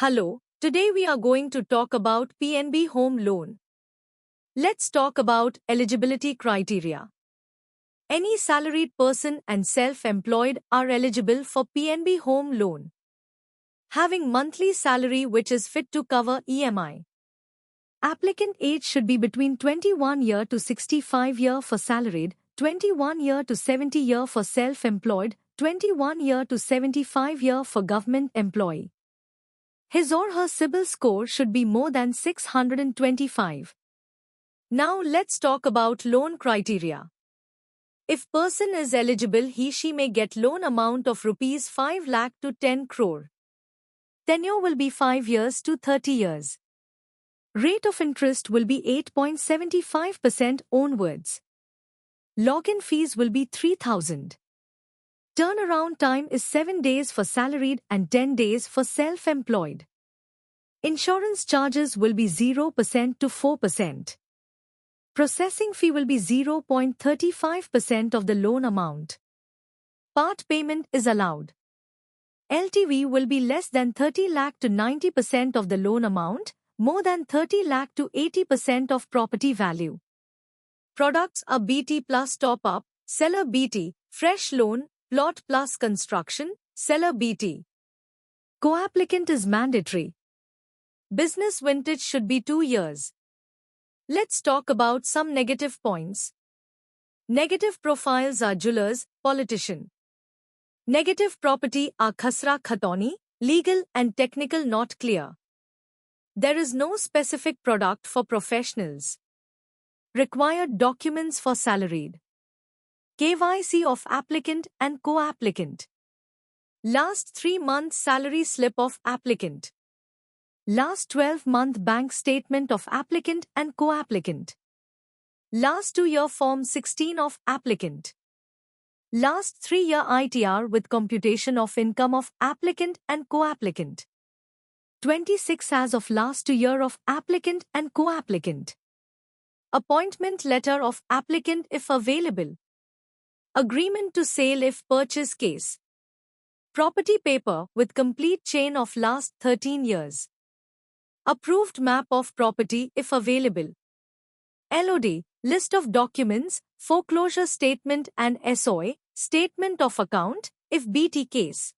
Hello, today we are going to talk about PNB Home Loan. Let's talk about eligibility criteria. Any salaried person and self-employed are eligible for PNB Home Loan. Having monthly salary which is fit to cover EMI. Applicant age should be between 21 year to 65 year for salaried, 21 year to 70 year for self-employed, 21 year to 75 year for government employee. His or her CIBIL score should be more than 625. Now let's talk about loan criteria. If person is eligible, he/she may get loan amount of rupees 5 lakh to 10 crore. Tenure will be 5 years to 30 years. Rate of interest will be 8.75% onwards. Login fees will be 3,000. Turnaround time is 7 days for salaried and 10 days for self-employed. Insurance charges will be 0% to 4%. Processing fee will be 0.35% of the loan amount. Part payment is allowed. LTV will be less than 30 lakh to 90% of the loan amount, more than 30 lakh to 80% of property value. Products are BT plus top-up, seller BT, fresh loan, plot plus construction, seller BT. Co-applicant is mandatory. Business vintage should be 2 years. Let's talk about some negative points. Negative profiles are jewelers, politician. Negative property are khasra khatoni, legal and technical not clear. There is no specific product for professionals. Required documents for salaried. KYC of applicant and co-applicant. Last 3 months salary slip of applicant. Last 12-month bank statement of applicant and co-applicant. Last 2-year Form 16 of applicant. Last 3-year ITR with computation of income of applicant and co-applicant. 26 as of last 2 year of applicant and co-applicant. Appointment letter of applicant if available. Agreement to sale if purchase case. Property paper with complete chain of last 13 years. Approved map of property if available. LOD, list of documents, foreclosure statement and SOA, statement of account, if BT case.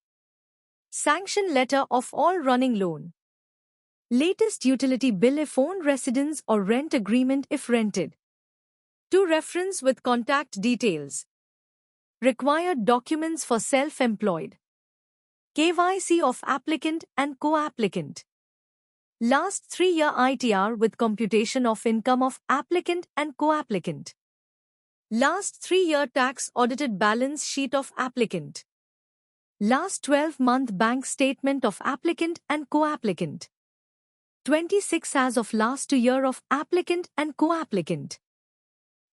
Sanction letter of all running loan. Latest utility bill if owned residence or rent agreement if rented. To reference with contact details. Required documents for self-employed. KYC of applicant and co-applicant. Last 3-year ITR with computation of income of applicant and co-applicant. Last 3-year tax audited balance sheet of applicant. Last 12-month bank statement of applicant and co-applicant. 26 as of last 2 year of applicant and co-applicant.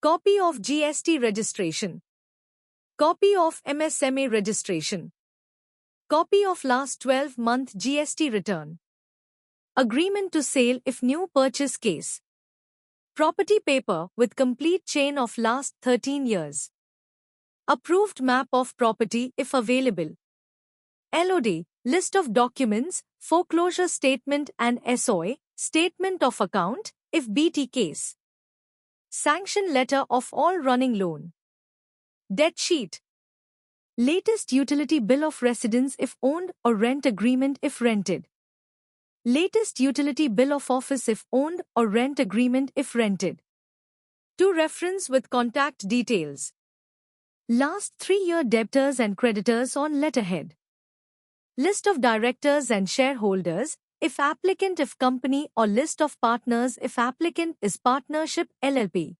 Copy of GST registration. Copy of MSME registration. Copy of last 12-month GST return. Agreement to sale if new purchase case. Property paper with complete chain of last 13 years. Approved map of property if available. LOD, list of documents, foreclosure statement and SOA, statement of account, if BT case. Sanction letter of all running loan. Debt sheet. Latest utility bill of residence if owned or rent agreement if rented. Latest utility bill of office if owned or rent agreement if rented. To reference with contact details. Last 3-year debtors and creditors on letterhead. List of directors and shareholders, if applicant if company or list of partners if applicant is partnership LLP.